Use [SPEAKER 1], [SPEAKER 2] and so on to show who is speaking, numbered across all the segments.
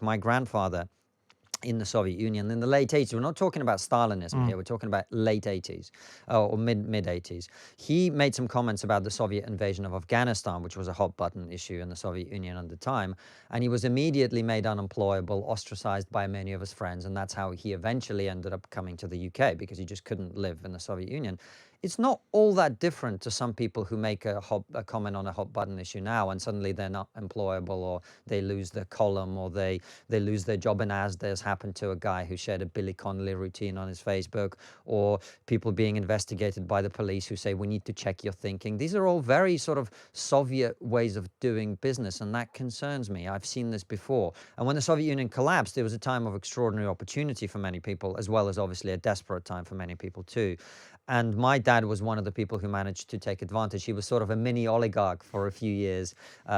[SPEAKER 1] my grandfather in the Soviet Union in the late 80s. We're not talking about Stalinism here. We're talking about late 80s or mid 80s. He made some comments about the Soviet invasion of Afghanistan, which was a hot button issue in the Soviet Union at the time. And he was immediately made unemployable, ostracized by many of his friends. And that's how he eventually ended up coming to the UK, because he just couldn't live in the Soviet Union. It's not all that different to some people who make a comment on a hot button issue now, and suddenly they're not employable, or they lose their column, or they lose their job in ASDA, as happened to a guy who shared a Billy Connolly routine on his Facebook, or people being investigated by the police who say, we need to check your thinking. These are all very sort of Soviet ways of doing business, and that concerns me. I've seen this before. And when the Soviet Union collapsed, there was a time of extraordinary opportunity for many people, as well as obviously a desperate time for many people too. And my dad was one of the people who managed to take advantage. He was sort of a mini oligarch for a few years.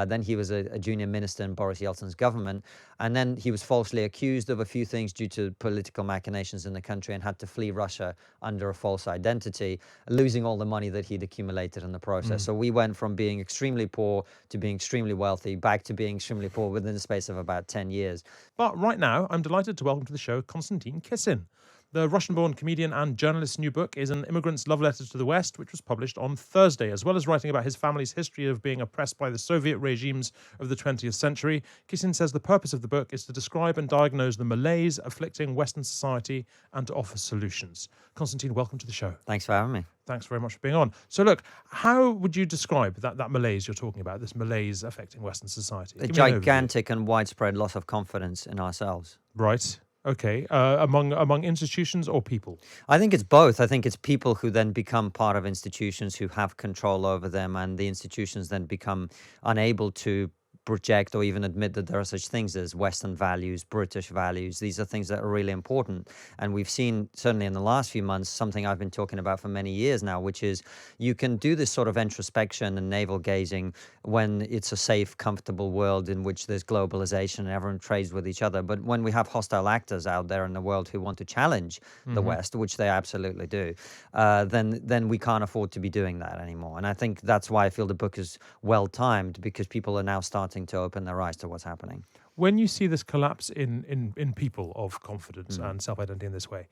[SPEAKER 1] Then he was a junior minister in Boris Yeltsin's government. And then he was falsely accused of a few things due to political machinations in the country, and had to flee Russia under a false identity, losing all the money that he'd accumulated in the process. So we went from being extremely poor to being extremely wealthy, back to being extremely poor within the space of about 10 years.
[SPEAKER 2] But right now, I'm delighted to welcome to the show Konstantin Kisin. The Russian-born comedian and journalist's new book is An Immigrant's Love Letter to the West, which was published on Thursday. As well as writing about his family's history of being oppressed by the Soviet regimes of the 20th century, Kisin says the purpose of the book is to describe and diagnose the malaise afflicting Western society and to offer solutions. Konstantin, welcome to the show.
[SPEAKER 1] Thanks for having me.
[SPEAKER 2] Thanks very much for being on. So look, how would you describe that malaise you're talking about, this malaise affecting Western society?
[SPEAKER 1] A gigantic and widespread loss of confidence in ourselves.
[SPEAKER 2] Right. Okay, among institutions or people?
[SPEAKER 1] I think it's both. I think it's people who then become part of institutions, who have control over them, and the institutions then become unable to project or even admit that there are such things as Western values, British values. These are things that are really important. And we've seen, certainly in the last few months, something I've been talking about for many years now, which is you can do this sort of introspection and navel gazing when it's a safe, comfortable world in which there's globalization and everyone trades with each other. But when we have hostile actors out there in the world who want to challenge the West, which they absolutely do, then we can't afford to be doing that anymore. And I think that's why I feel the book is well timed, because people are now starting to open their eyes to what's happening.
[SPEAKER 2] When you see this collapse in people of confidence and self-identity in this way,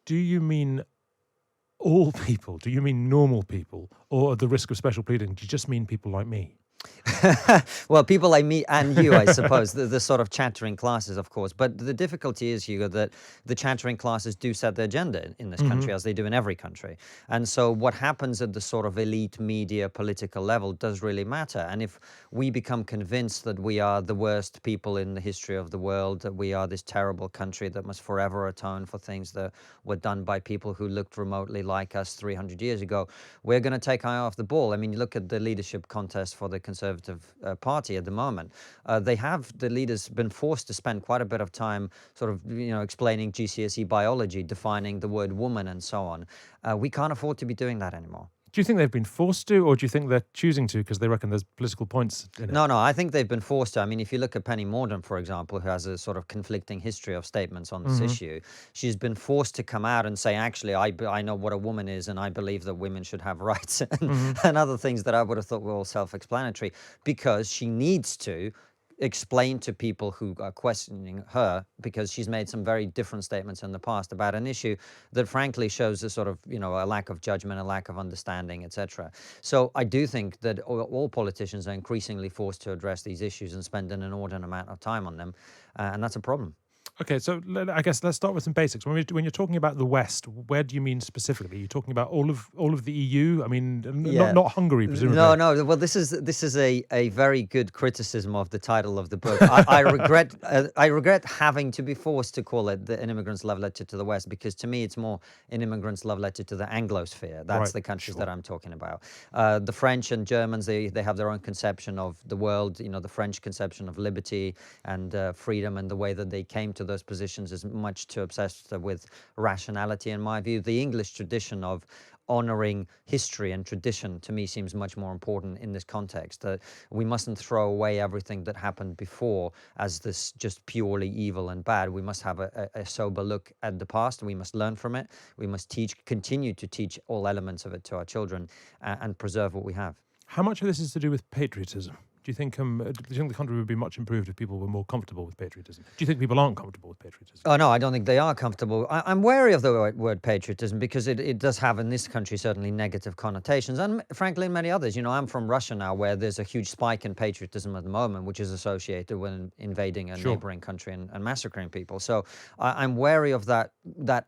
[SPEAKER 2] do you mean all people? Do you mean normal people? Or at the risk of special pleading, do you just mean people like me?
[SPEAKER 1] Well, people like me and you, I suppose, the sort of chattering classes, of course. But the difficulty is, Hugo, that the chattering classes do set the agenda in this country, as they do in every country. And so what happens at the sort of elite media political level does really matter. And if we become convinced that we are the worst people in the history of the world, that we are this terrible country that must forever atone for things that were done by people who looked remotely like us 300 years ago, we're going to take eye off the ball. I mean, you look at the leadership contest for the Conservative Party at the moment. The leaders been forced to spend quite a bit of time sort of, explaining GCSE biology, defining the word woman and so on. We can't afford to be doing that anymore.
[SPEAKER 2] Do you think they've been forced to, or do you think they're choosing to because they reckon there's political points in it?
[SPEAKER 1] No, I think they've been forced to. I mean, if you look at Penny Mordaunt, for example, who has a sort of conflicting history of statements on this issue, she's been forced to come out and say, actually, I know what a woman is, and I believe that women should have rights, and other things that I would have thought were all self-explanatory, because she needs to explain to people who are questioning her, because she's made some very different statements in the past about an issue that frankly shows a sort of, a lack of judgment, a lack of understanding, etc. So I do think that all politicians are increasingly forced to address these issues and spend an inordinate amount of time on them, and that's a problem.
[SPEAKER 2] Okay, so I guess let's start with some basics. When you're talking about the West, where do you mean specifically? Are you talking about all of the EU? I mean, not Hungary, presumably.
[SPEAKER 1] No. Well, this is a very good criticism of the title of the book. I regret having to be forced to call it An Immigrant's Love Letter to the West, because to me it's more An Immigrant's Love Letter to the Anglosphere. That's the countries that I'm talking about. The French and Germans, they have their own conception of the world. The French conception of liberty and freedom, and the way that they came to those positions is much too obsessed with rationality, in my view. The English tradition of honoring history and tradition, to me, seems much more important in this context. That we mustn't throw away everything that happened before as this just purely evil and bad. We must have a sober look at the past. We must learn from it. We must continue to teach all elements of it to our children, and preserve what we have.
[SPEAKER 2] How much of this is to do with patriotism? Do you think the country would be much improved if people were more comfortable with patriotism? Do you think people aren't comfortable with patriotism?
[SPEAKER 1] Oh, no, I don't think they are comfortable. I'm wary of the word patriotism because it does have, in this country, certainly negative connotations. And frankly, in many others. I'm from Russia now, where there's a huge spike in patriotism at the moment, which is associated with invading a neighboring country and massacring people. So I'm wary of that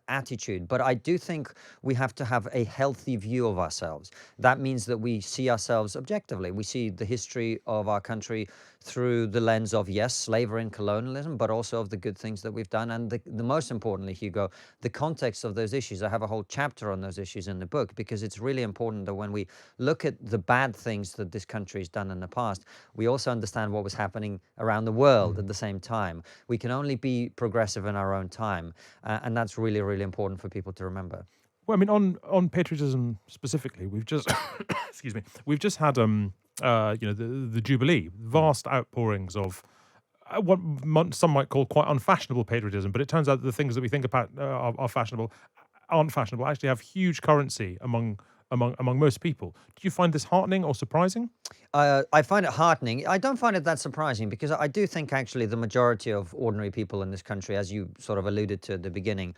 [SPEAKER 1] attitude. But I do think we have to have a healthy view of ourselves. That means that we see ourselves objectively. We see the history of our country through the lens of, yes, slavery and colonialism, but also of the good things that we've done. And the most importantly, Hugo, the context of those issues. I have a whole chapter on those issues in the book, because it's really important that when we look at the bad things that this country has done in the past, we also understand what was happening around the world at the same time. We can only be progressive in our own time. And that's really, really important for people to remember.
[SPEAKER 2] Well, I mean, on patriotism specifically, we've just excuse me, we've just had the Jubilee, vast outpourings of what some might call quite unfashionable patriotism, but it turns out that the things that we think about are fashionable aren't fashionable. Actually, have huge currency among most people. Do you find this heartening or surprising?
[SPEAKER 1] I find it heartening. I don't find it that surprising, because I do think actually the majority of ordinary people in this country, as you sort of alluded to at the beginning,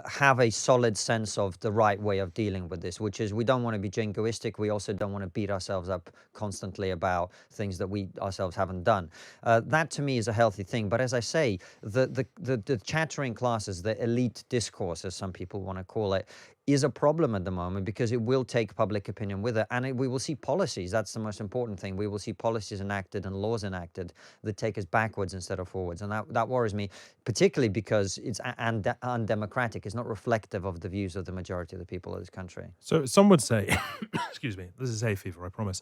[SPEAKER 1] have a solid sense of the right way of dealing with this, which is we don't want to be jingoistic. We also don't want to beat ourselves up constantly about things that we ourselves haven't done. That to me is a healthy thing. But as I say, the chattering classes, the elite discourse, as some people want to call it, is a problem at the moment, because it will take public opinion with it, and we will see policies. That's the most important thing. We will see policies enacted and laws enacted that take us backwards instead of forwards, and that worries me, particularly because it's undemocratic. It's not reflective of the views of the majority of the people of this country.
[SPEAKER 2] So some would say, excuse me, this is hay fever, I promise.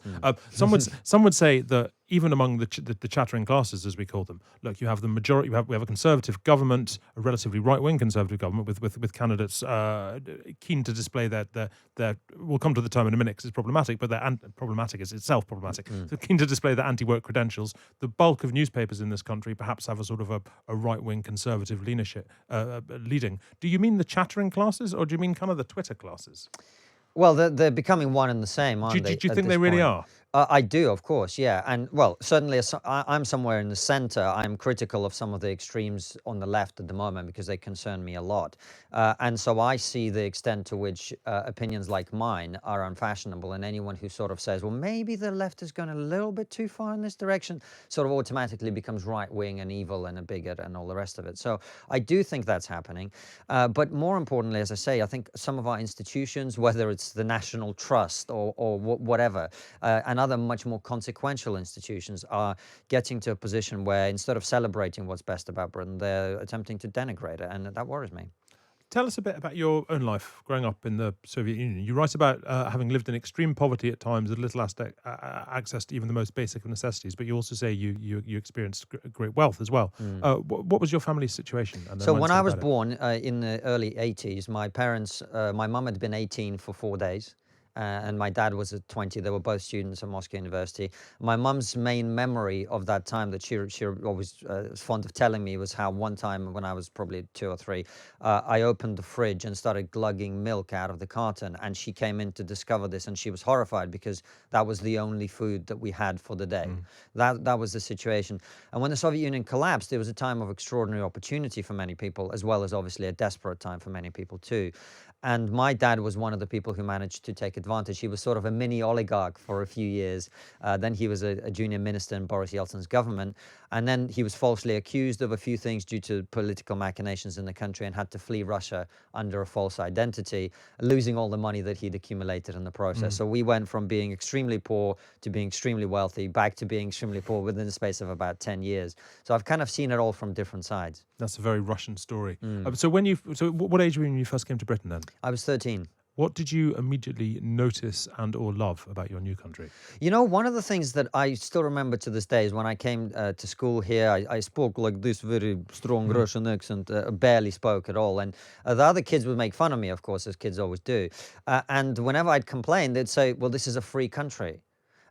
[SPEAKER 2] Some would say that even among the chattering classes, as we call them, look, you have the majority. We have a conservative government, a relatively right-wing conservative government, with candidates keen to display their. We'll come to the term in a minute because it's problematic, but problematic is itself problematic. So keen to display their anti-work credentials. The bulk of newspapers in this country perhaps have a sort of a right-wing conservative leadership leading. Do you mean the chattering classes, or do you mean kind of the Twitter classes?
[SPEAKER 1] Well, they're becoming one and the same, aren't they?
[SPEAKER 2] Do you think they really are?
[SPEAKER 1] I do, of course, yeah. And, well, certainly I'm somewhere in the center. I'm critical of some of the extremes on the left at the moment, because they concern me a lot. And so I see the extent to which opinions like mine are unfashionable. And anyone who sort of says, well, maybe the left has gone a little bit too far in this direction, sort of automatically becomes right-wing and evil and a bigot and all the rest of it. So I do think that's happening. But more importantly, as I say, I think some of our institutions, whether it's the National Trust or whatever, and other much more consequential institutions, are getting to a position where instead of celebrating what's best about Britain, they're attempting to denigrate it, and that worries me.
[SPEAKER 2] Tell us a bit about your own life growing up in the Soviet Union. You write about having lived in extreme poverty at times, with little access to even the most basic of necessities, but you also say you experienced great wealth as well. What was your family's situation?
[SPEAKER 1] So when I was born in the early 80s, my parents, my mum had been 18 for 4 days. And my dad was at 20. They were both students at Moscow University. My mum's main memory of that time that she always was fond of telling me was how one time when I was probably 2 or 3, I opened the fridge and started glugging milk out of the carton. And she came in to discover this, and she was horrified because that was the only food that we had for the day. That was the situation. And when the Soviet Union collapsed, it was a time of extraordinary opportunity for many people, as well as obviously a desperate time for many people too. And my dad was one of the people who managed to take advantage. He was sort of a mini oligarch for a few years. Then he was a junior minister in Boris Yeltsin's government. And then he was falsely accused of a few things due to political machinations in the country, and had to flee Russia under a false identity, losing all the money that he'd accumulated in the process. So we went from being extremely poor to being extremely wealthy, back to being extremely poor within the space of about 10 years. So I've kind of seen it all from different sides.
[SPEAKER 2] That's a very Russian story. So what age were you when you first came to Britain then?
[SPEAKER 1] I was 13.
[SPEAKER 2] What did you immediately notice and or love about your new country?
[SPEAKER 1] You know, one of the things that I still remember to this day is when I came to school here, I spoke like this very strong Russian accent, barely spoke at all. And the other kids would make fun of me, of course, as kids always do. And whenever I'd complain, they'd say, well, this is a free country.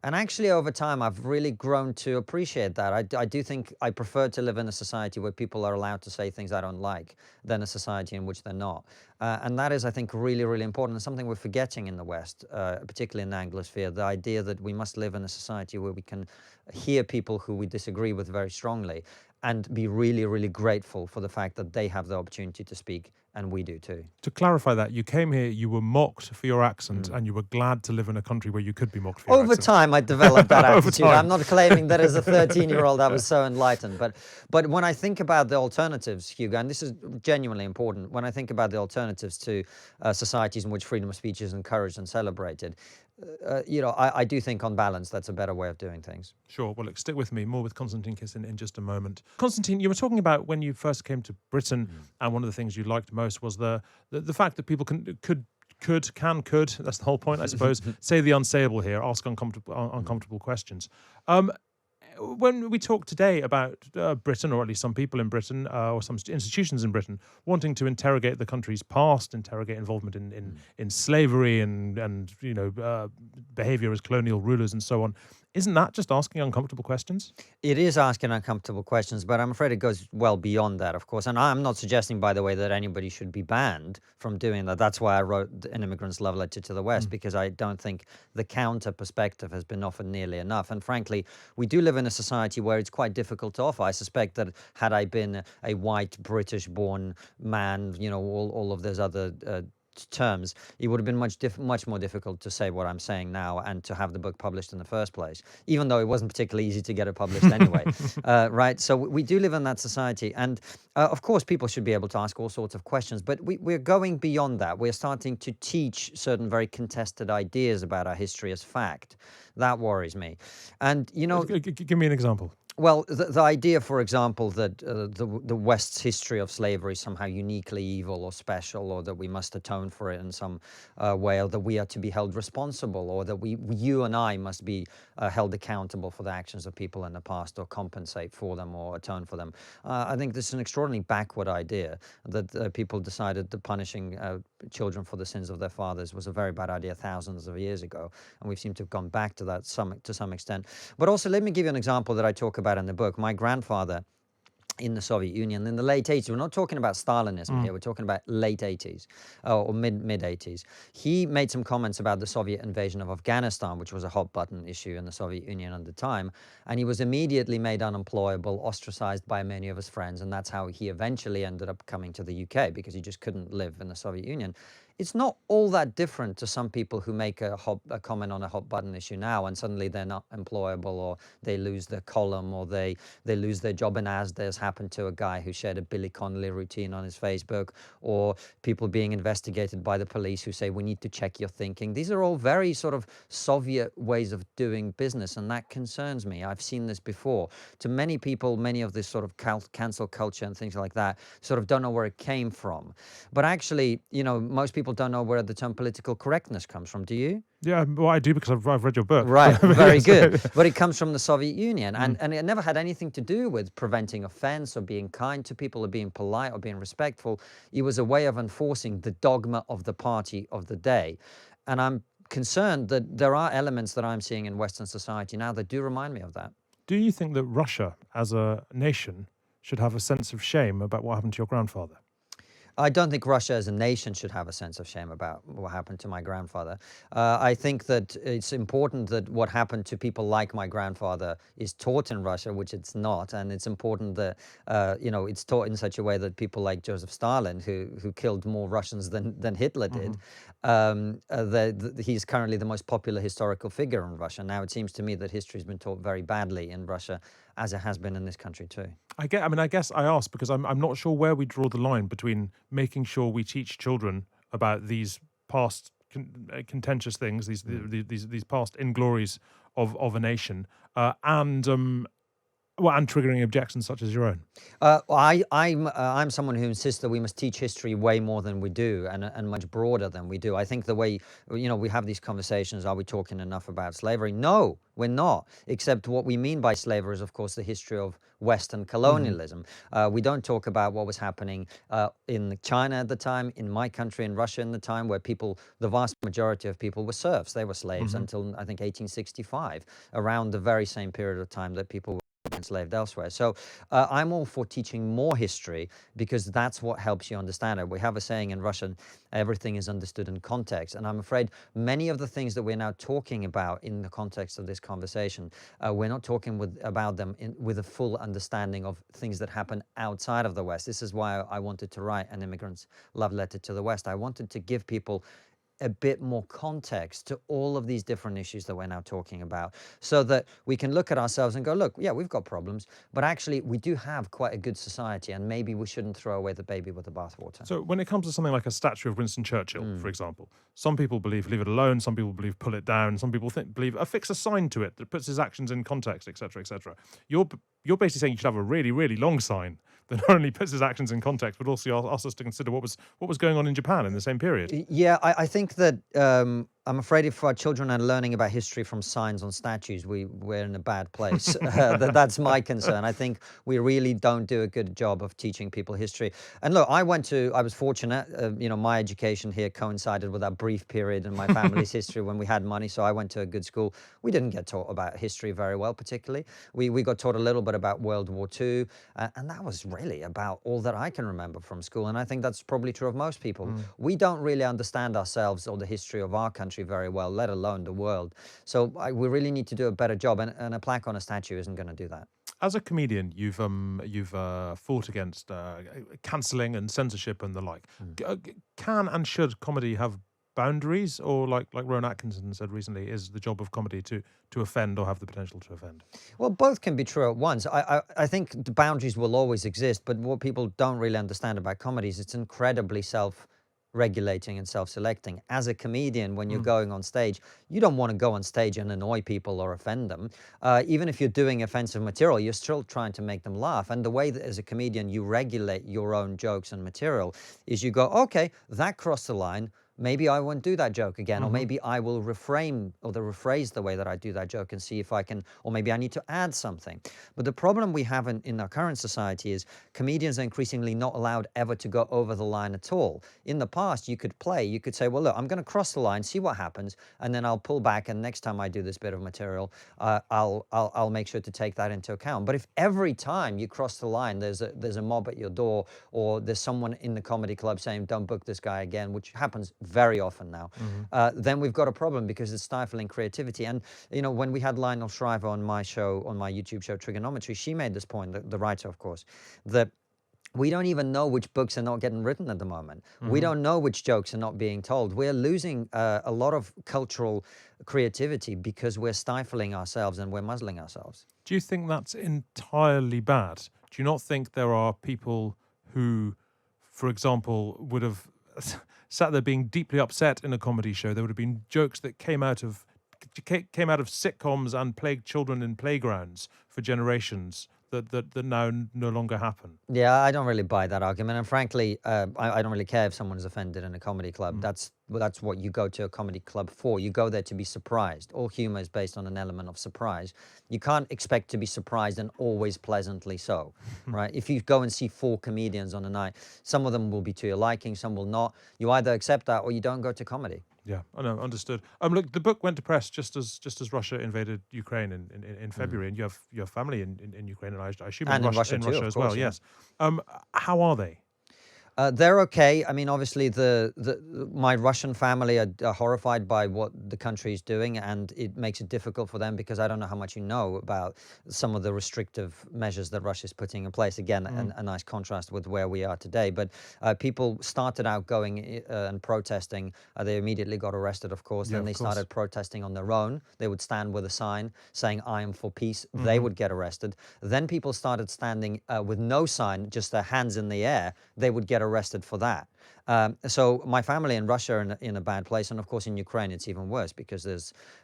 [SPEAKER 1] And actually, over time, I've really grown to appreciate that. I do think I prefer to live in a society where people are allowed to say things I don't like than a society in which they're not. And that is, I think, really, really important, and something we're forgetting in the West, particularly in the Anglosphere, the idea that we must live in a society where we can hear people who we disagree with very strongly and be really, really grateful for the fact that they have the opportunity to speak, and we do too.
[SPEAKER 2] To clarify that, you came here, you were mocked for your accent, and you were glad to live in a country where you could be mocked for your
[SPEAKER 1] Over
[SPEAKER 2] accent.
[SPEAKER 1] time, I developed that
[SPEAKER 2] Over
[SPEAKER 1] attitude.
[SPEAKER 2] time.
[SPEAKER 1] I'm not claiming that as a 13-year-old I was so enlightened, but when I think about the alternatives, Hugo, and this is genuinely important, when I think about the alternatives to societies in which freedom of speech is encouraged and celebrated, I do think on balance that's a better way of doing things.
[SPEAKER 2] Sure. Well, look, stick with me. More with Konstantin Kisin in just a moment. Konstantin, you were talking about when you first came to Britain, and one of the things you liked most was the fact that people could, that's the whole point, I suppose, say the unsayable here, ask uncomfortable questions. When we talk today about Britain, or at least some people in Britain, or some institutions in Britain, wanting to interrogate the country's past, interrogate involvement in slavery and behaviour as colonial rulers and so on, isn't that just asking uncomfortable questions?
[SPEAKER 1] It is asking uncomfortable questions, but I'm afraid it goes well beyond that, of course. And I'm not suggesting, by the way, that anybody should be banned from doing that. That's why I wrote An Immigrant's Love Letter to the West, because I don't think the counter perspective has been offered nearly enough. And frankly, we do live in a society where it's quite difficult to offer. I suspect that had I been a white British-born man, all of those other terms, it would have been much more difficult to say what I'm saying now and to have the book published in the first place, even though it wasn't particularly easy to get it published anyway. Right? So we do live in that society. And of course, people should be able to ask all sorts of questions, but we're going beyond that. We're starting to teach certain very contested ideas about our history as fact. That worries me. And,
[SPEAKER 2] Give me an example.
[SPEAKER 1] Well, the idea, for example, that the West's history of slavery is somehow uniquely evil or special, or that we must atone for it in some way, or that we are to be held responsible, or that you and I must be held accountable for the actions of people in the past, or compensate for them, or atone for them. I think this is an extraordinarily backward idea, that people decided that punishing children for the sins of their fathers was a very bad idea thousands of years ago, and we seem to have gone back to that to some extent. But also, let me give you an example that I talk about in the book. My grandfather in the Soviet Union in the late 80s, we're not talking about Stalinism here, we're talking about late 80s or mid 80s. He made some comments about the Soviet invasion of Afghanistan, which was a hot button issue in the Soviet Union at the time, and he was immediately made unemployable, ostracized by many of his friends, and that's how he eventually ended up coming to the UK, because he just couldn't live in the Soviet Union. It's not all that different to some people who make a comment on a hot button issue now, and suddenly they're not employable, or they lose their column, or they lose their job in Asda, as happened to a guy who shared a Billy Connolly routine on his Facebook, or people being investigated by the police who say, we need to check your thinking. These are all very sort of Soviet ways of doing business, and that concerns me. I've seen this before. To many people, many of this sort of cancel culture and things like that sort of don't know where it came from. But actually, most people don't know where the term political correctness comes from. Do you?
[SPEAKER 2] Yeah, well, I do, because I've read your book.
[SPEAKER 1] Right, very good. But it comes from the Soviet Union, and it never had anything to do with preventing offense or being kind to people or being polite or being respectful. It was a way of enforcing the dogma of the party of the day. And I'm concerned that there are elements that I'm seeing in Western society now that do remind me of that.
[SPEAKER 2] Do you think that Russia, as a nation, should have a sense of shame about what happened to your grandfather?
[SPEAKER 1] I don't think Russia as a nation should have a sense of shame about what happened to my grandfather. I think that it's important that what happened to people like my grandfather is taught in Russia, which it's not. And it's important that, it's taught in such a way that people like Joseph Stalin, who killed more Russians than Hitler did, he's currently the most popular historical figure in Russia. Now, it seems to me that history has been taught very badly in Russia, as it has been in this country too.
[SPEAKER 2] I guess I ask because I'm not sure where we draw the line between making sure we teach children about these past contentious things, these past inglories of a nation, and Well, and triggering objections such as your own.
[SPEAKER 1] I'm someone who insists that we must teach history way more than we do, and much broader than we do. I think the way, we have these conversations, are we talking enough about slavery? No, we're not. Except what we mean by slavery is, of course, the history of Western colonialism. We don't talk about what was happening in China at the time, in my country, in Russia in the time, where people, the vast majority of people were serfs. They were slaves until, I think, 1865, around the very same period of time that people enslaved elsewhere. So I'm all for teaching more history, because that's what helps you understand it. We have a saying in Russian, everything is understood in context. And I'm afraid many of the things that we're now talking about in the context of this conversation, we're not talking about them with a full understanding of things that happen outside of the West. This is why I wanted to write an Immigrant's Love Letter to the West. I wanted to give people a bit more context to all of these different issues that we're now talking about, so that we can look at ourselves and go, look, yeah, we've got problems, but actually we do have quite a good society, and maybe we shouldn't throw away the baby with the bathwater.
[SPEAKER 2] So when it comes to something like a statue of Winston Churchill, for example, some people believe leave it alone, some people believe pull it down, some people believe affix a sign to it that puts his actions in context, etc., etc. You're basically saying you should have a really, really long sign that not only puts his actions in context, but also asks us to consider what was going on in Japan in the same period.
[SPEAKER 1] Yeah, I think that I'm afraid if our children are learning about history from signs on statues, we're in a bad place. That's my concern. I think we really don't do a good job of teaching people history. And look, I was fortunate, my education here coincided with that brief period in my family's history when we had money, so I went to a good school. We didn't get taught about history very well, particularly. We got taught a little bit about World War II, and that was really about all that I can remember from school, and I think that's probably true of most people. We don't really understand ourselves or the history of our country very well, let alone the world. So we really need to do a better job, and a plaque on a statue isn't going to do that.
[SPEAKER 2] As a comedian, you've fought against cancelling and censorship and the like. Can and should comedy have boundaries, or like Rowan Atkinson said recently, is the job of comedy to offend or have the potential to offend?
[SPEAKER 1] Well, both can be true at once. I think the boundaries will always exist, but what people don't really understand about comedy is it's incredibly self-regulating and self-selecting. As a comedian, when you're going on stage, you don't want to go on stage and annoy people or offend them. Even if you're doing offensive material, you're still trying to make them laugh. And the way that as a comedian you regulate your own jokes and material is you go, okay, that crossed the line. Maybe I won't do that joke again, or maybe I will reframe or rephrase the way that I do that joke and see if I can, or maybe I need to add something. But the problem we have in our current society is comedians are increasingly not allowed ever to go over the line at all. In the past, you could say, well, look, I'm going to cross the line, see what happens, and then I'll pull back, and next time I do this bit of material, I'll make sure to take that into account. But if every time you cross the line, there's a mob at your door, or there's someone in the comedy club saying, don't book this guy again, which happens very often now, then we've got a problem, because it's stifling creativity. And when we had Lionel Shriver on my YouTube show Trigonometry, she made this point, the writer, of course, that we don't even know which books are not getting written at the moment. We don't know which jokes are not being told. We're losing a lot of cultural creativity because we're stifling ourselves and we're muzzling ourselves.
[SPEAKER 2] Do you think that's entirely bad? Do you not think there are people who, for example, would have sat there being deeply upset in a comedy show? There would have been jokes that came out of sitcoms and plagued children in playgrounds for generations that now no longer happen.
[SPEAKER 1] Yeah, I don't really buy that argument, and frankly, I don't really care if someone is offended in a comedy club. That's what you go to a comedy club for. You go there to be surprised. All humor is based on an element of surprise. You can't expect to be surprised and always pleasantly so, right? If you go and see 4 comedians on a night, some of them will be to your liking, some will not. You either accept that or you don't go to comedy.
[SPEAKER 2] Yeah, I know, understood. Look, the book went to press just as Russia invaded Ukraine in February, and you have family in Ukraine, and I assume in Russia
[SPEAKER 1] too,
[SPEAKER 2] as
[SPEAKER 1] course,
[SPEAKER 2] well.
[SPEAKER 1] yeah.
[SPEAKER 2] Yes. How are they?
[SPEAKER 1] They're okay. I mean, obviously, my Russian family are horrified by what the country is doing, and it makes it difficult for them, because I don't know how much you know about some of the restrictive measures that Russia is putting in place. Again, a nice contrast with where we are today. But people started out going and protesting. They immediately got arrested, of course.
[SPEAKER 2] Yeah,
[SPEAKER 1] then they
[SPEAKER 2] of course.
[SPEAKER 1] started protesting on their own. They would stand with a sign saying, I am for peace. They would get arrested. Then people started standing with no sign, just their hands in the air. They would get arrested for that. So my family in Russia are in a bad place, and of course in Ukraine it's even worse because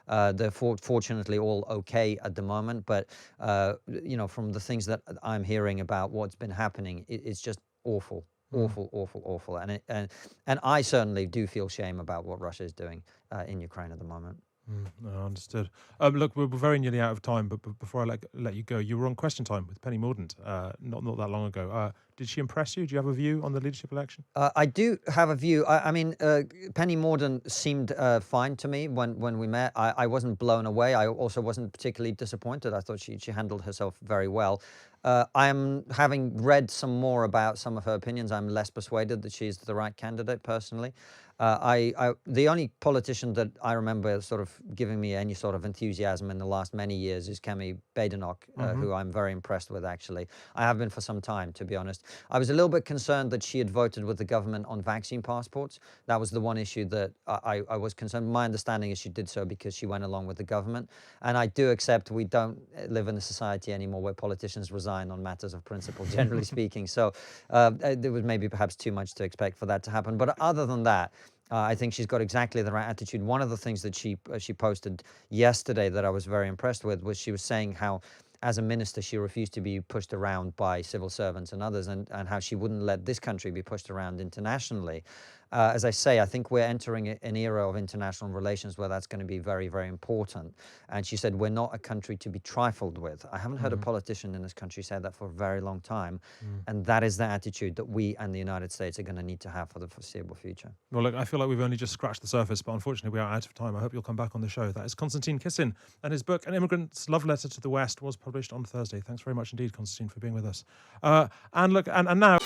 [SPEAKER 1] they're fortunately all okay at the moment. But from the things that I'm hearing about what's been happening, it's just awful. Awful, and I certainly do feel shame about what Russia is doing in Ukraine at the moment.
[SPEAKER 2] No, understood. Look, we're very nearly out of time, but before I let you go, you were on Question Time with Penny Mordaunt not that long ago. Did she impress you? Do you have a view on the leadership election?
[SPEAKER 1] I do have a view. I mean, Penny Mordaunt seemed fine to me when we met. I wasn't blown away. I also wasn't particularly disappointed. I thought she handled herself very well. I'm having read some more about some of her opinions. I'm less persuaded that she's the right candidate personally. The only politician that I remember sort of giving me any sort of enthusiasm in the last many years is Kemi Badenoch, who I'm very impressed with, actually. I have been for some time, to be honest. I was a little bit concerned that she had voted with the government on vaccine passports. That was the one issue that I was concerned. My understanding is she did so because she went along with the government. And I do accept we don't live in a society anymore where politicians resign on matters of principle, generally speaking. So there was maybe perhaps too much to expect for that to happen. But other than that, I think she's got exactly the right attitude. One of the things that she posted yesterday that I was very impressed with was she was saying how, as a minister, she refused to be pushed around by civil servants and others, and how she wouldn't let this country be pushed around internationally. As I say, I think we're entering an era of international relations where that's going to be very, very important. And she said, we're not a country to be trifled with. I haven't heard a politician in this country say that for a very long time. And that is the attitude that we and the United States are going to need to have for the foreseeable future.
[SPEAKER 2] Well, look, I feel like we've only just scratched the surface, but unfortunately we are out of time. I hope you'll come back on the show. That is Konstantin Kisin, and his book, An Immigrant's Love Letter to the West, was published on Thursday. Thanks very much indeed, Konstantin, for being with us. And now...